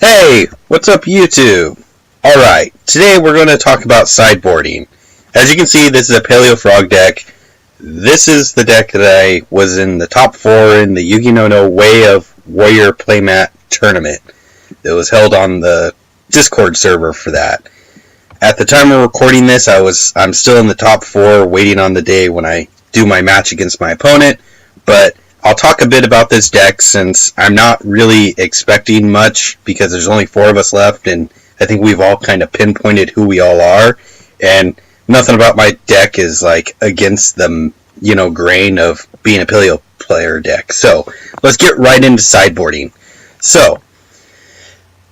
Hey, what's up YouTube? Alright, today we're going to talk about sideboarding. As you can see, this is a Paleo Frog deck. This is the deck that I was in the top 4 in the Yu-Gi-Oh! No Way of Warrior Playmat tournament. That was held on the Discord server for that. At the time of recording this, I'm still in the top 4, waiting on the day when I do my match against my opponent, but I'll talk a bit about this deck since I'm not really expecting much because there's only 4 of us left, and I think we've all kind of pinpointed who we all are, and nothing about my deck is like against the grain of being a Paleo player deck. So let's get right into sideboarding. So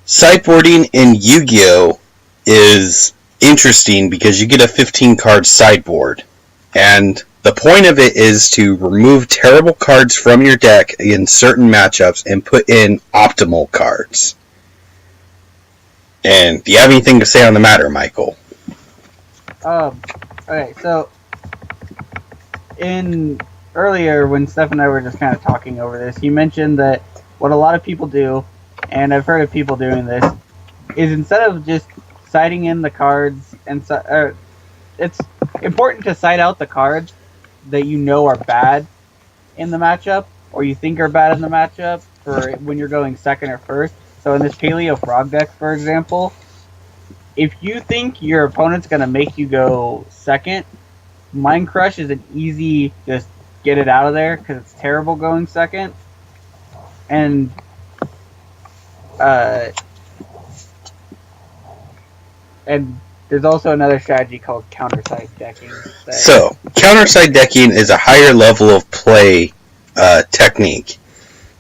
sideboarding in Yu-Gi-Oh! Is interesting because you get a 15 card sideboard, and the point of it is to remove terrible cards from your deck in certain matchups and put in optimal cards. And do you have anything to say on the matter, Michael? Okay, so earlier when Steph and I were just kind of talking over this, you mentioned that what a lot of people do, and I've heard of people doing this, is instead of just siding in the cards, and it's important to side out the cards that you know are bad in the matchup, or you think are bad in the matchup, for when you're going second or first. So in this Paleo Frog deck, for example, if you think your opponent's going to make you go second, Mind Crush is an easy, just get it out of there, because it's terrible going second. And there's also another strategy called counter-side decking. So, counter-side decking is a higher level of play technique.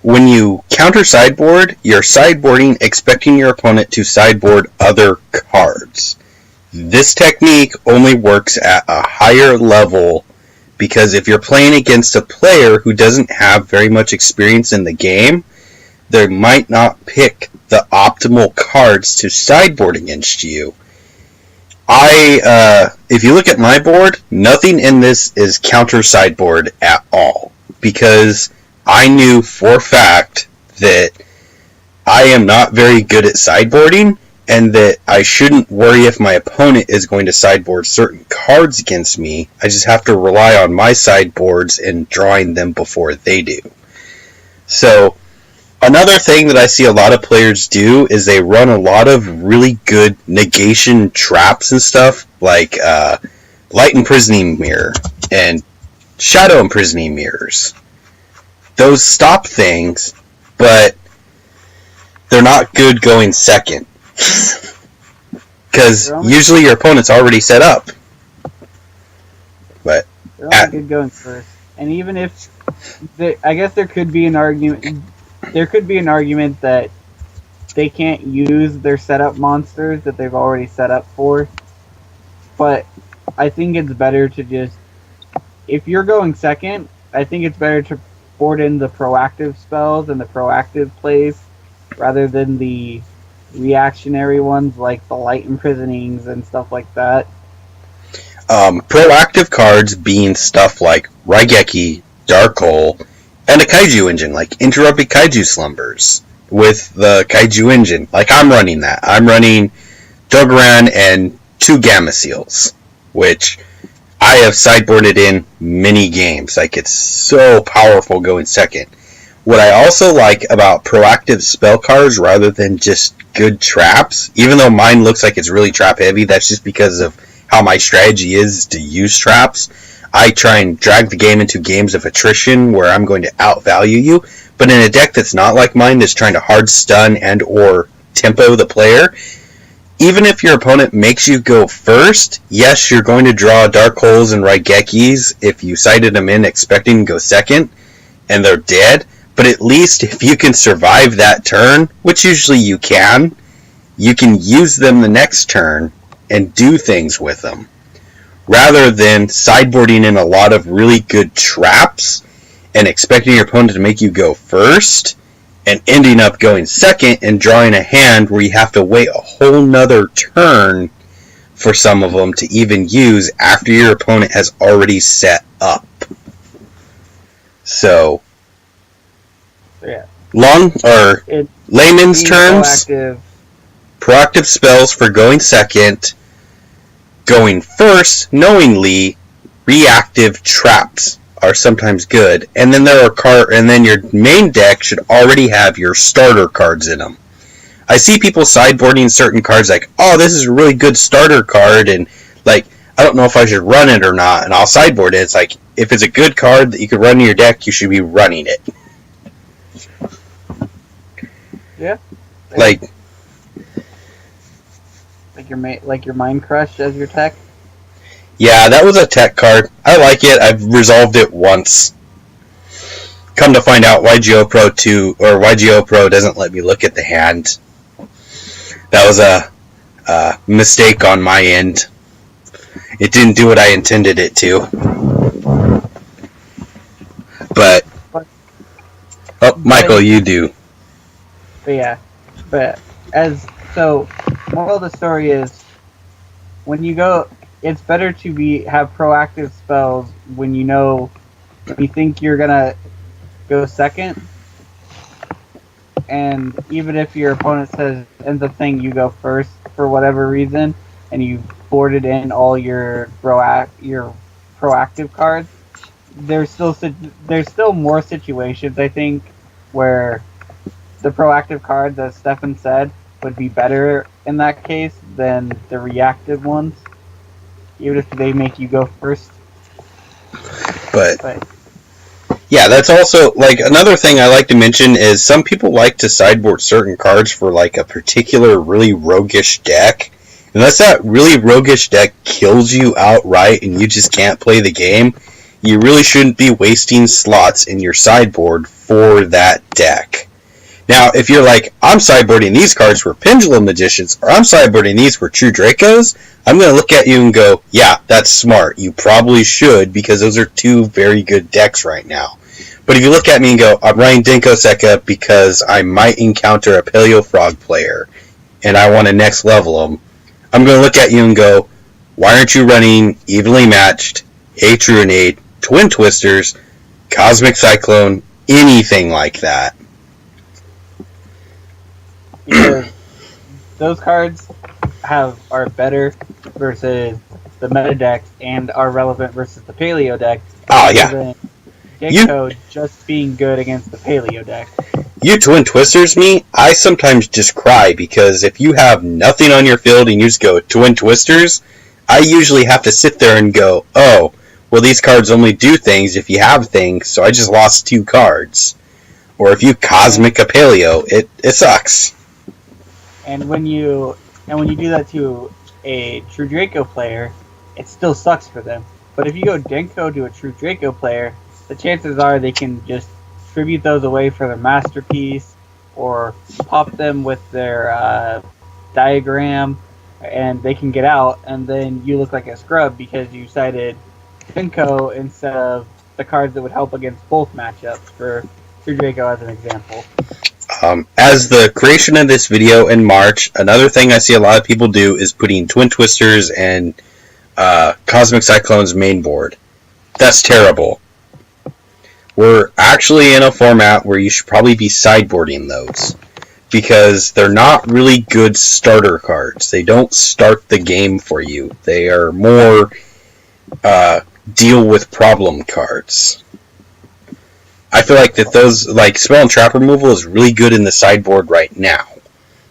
When you counter-sideboard, you're sideboarding expecting your opponent to sideboard other cards. This technique only works at a higher level because if you're playing against a player who doesn't have very much experience in the game, they might not pick the optimal cards to sideboard against you. If you look at my board, nothing in this is counter sideboard at all, because I knew for a fact that I am not very good at sideboarding, and that I shouldn't worry if my opponent is going to sideboard certain cards against me. I just have to rely on my sideboards and drawing them before they do. So another thing that I see a lot of players do is they run a lot of really good negation traps and stuff, like Light Imprisoning Mirror and Shadow Imprisoning Mirrors. Those stop things, but they're not good going second. Because usually your opponent's already set up. But they're only good going first. And even if, I guess there could be an argument that they can't use their setup monsters that they've already set up for. But I think it's better to just, if you're going second, I think it's better to board in the proactive spells and the proactive plays rather than the reactionary ones like the Light Imprisonings and stuff like that. Proactive cards being stuff like Raigeki, Dark Hole, and a Kaiju engine, like Interrupted Kaiju Slumbers with the Kaiju engine. Like, I'm running that. I'm running Dogoran and 2 Gamma Seals, which I have sideboarded in many games. Like, it's so powerful going second. What I also like about proactive spell cards rather than just good traps, even though mine looks like it's really trap heavy, that's just because of how my strategy is to use traps. I try and drag the game into games of attrition where I'm going to outvalue you. But in a deck that's not like mine, that's trying to hard stun and or tempo the player, even if your opponent makes you go first, yes, you're going to draw Dark Holes and Raigekis if you sided them in expecting to go second, and they're dead. But at least if you can survive that turn, which usually you can use them the next turn and do things with them, rather than sideboarding in a lot of really good traps and expecting your opponent to make you go first and ending up going second and drawing a hand where you have to wait a whole nother turn for some of them to even use after your opponent has already set up. So Yeah. It's layman's being terms, proactive spells for going second, going first, knowingly, reactive traps are sometimes good, and then your main deck should already have your starter cards in them. I see people sideboarding certain cards like, oh, this is a really good starter card, and like, I don't know if I should run it or not, and I'll sideboard it. It's like, if it's a good card that you could run in your deck, you should be running it. Yeah. Like your Mind Crush as your tech. Yeah, that was a tech card. I like it. I've resolved it once. Come to find out, YGO Pro 2 or YGO Pro doesn't let me look at the hand. That was a mistake on my end. It didn't do what I intended it to. But Michael, you do. But moral of the story is, when you go, it's better to have proactive spells when you think you're gonna go second, and even if your opponent ends up saying you go first for whatever reason, and you boarded in all your proactive cards, there's still more situations, I think, where the proactive cards, as Stefan said, would be better in that case than the reactive ones, even if they make you go first. But yeah, that's also, like, another thing I like to mention is some people like to sideboard certain cards for, like, a particular really roguish deck. Unless that really roguish deck kills you outright and you just can't play the game, you really shouldn't be wasting slots in your sideboard for that deck. Now, if you're like, I'm sideboarding these cards for Pendulum Magicians, or I'm sideboarding these for True Dracos, I'm going to look at you and go, yeah, that's smart. You probably should, because those are two very good decks right now. But if you look at me and go, I'm running Denko Sekka because I might encounter a Paleo Frog player, and I want to next level them, I'm going to look at you and go, why aren't you running Evenly Matched, Atruinate, Twin Twisters, Cosmic Cyclone, anything like that? Because those cards are better versus the meta decks and are relevant versus the Paleo deck. Oh, yeah. Genko just being good against the Paleo deck. You Twin Twisters me, I sometimes just cry, because if you have nothing on your field and you just go Twin Twisters, I usually have to sit there and go, oh, well, these cards only do things if you have things, so I just lost 2 cards. Or if you Cosmic a Paleo, it sucks. And when you do that to a True Draco player, it still sucks for them. But if you go Denko to a True Draco player, the chances are they can just tribute those away for their Masterpiece, or pop them with their diagram, and they can get out, and then you look like a scrub because you cited Denko instead of the cards that would help against both matchups, for True Draco as an example. As the creation of this video in March, another thing I see a lot of people do is putting Twin Twisters and Cosmic Cyclones main board. That's terrible. We're actually in a format where you should probably be sideboarding those, because they're not really good starter cards. They don't start the game for you. They are more deal with problem cards. I feel like that those, like, spell and trap removal is really good in the sideboard right now.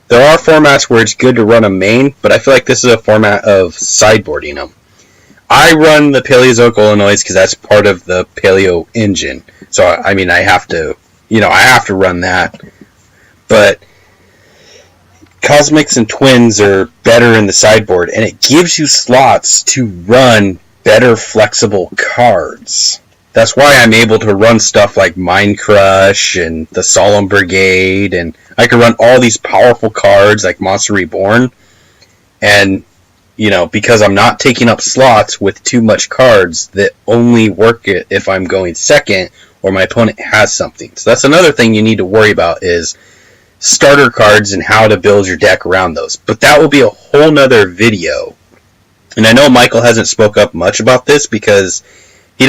There are formats where it's good to run a main, but I feel like this is a format of sideboarding them. I run the Paleozoic Illinois because that's part of the Paleo engine. So, I mean, I have to run that. But Cosmics and Twins are better in the sideboard, and it gives you slots to run better flexible cards. That's why I'm able to run stuff like Mind Crush and the Solemn Brigade, and I can run all these powerful cards like Monster Reborn, and, because I'm not taking up slots with too much cards that only work if I'm going second or my opponent has something. So that's another thing you need to worry about, is starter cards and how to build your deck around those. But that will be a whole nother video. And I know Michael hasn't spoke up much about this because he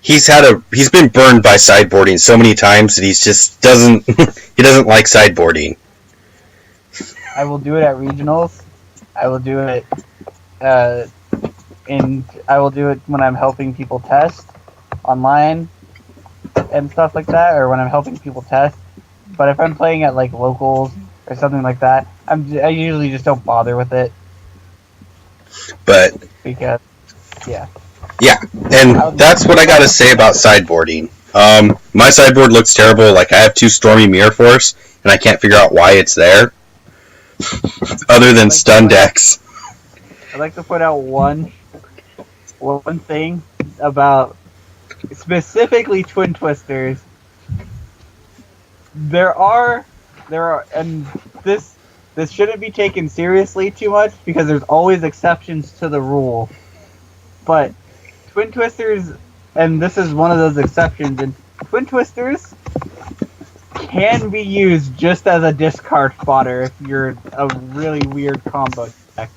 he's been burned by sideboarding so many times that he just doesn't he doesn't like sideboarding. I will do it at regionals. I will do it I will do it when I'm helping people test online and stuff like that, or when I'm helping people test. But if I'm playing at like locals or something like that, I usually just don't bother with it. But because yeah, and that's what I gotta say about sideboarding. My sideboard looks terrible. Like, I have 2 Stormy Mirror Force, and I can't figure out why it's there. Other than stun decks. I'd like to point out one thing about specifically Twin Twisters. There are, and this shouldn't be taken seriously too much because there's always exceptions to the rule. But Twin Twisters, and this is one of those exceptions, and Twin Twisters can be used just as a discard fodder if you're a really weird combo deck.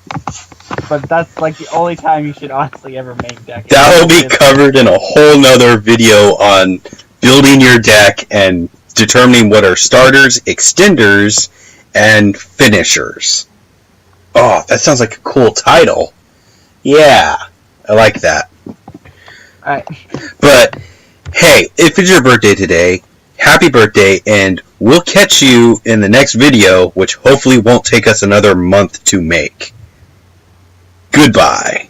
But that's like the only time you should honestly ever make deck. That'll be covered in a whole nother video on building your deck and determining what are starters, extenders, and finishers. Oh, that sounds like a cool title. Yeah, I like that. Alright. But, hey, if it's your birthday today, happy birthday, and we'll catch you in the next video, which hopefully won't take us another month to make. Goodbye.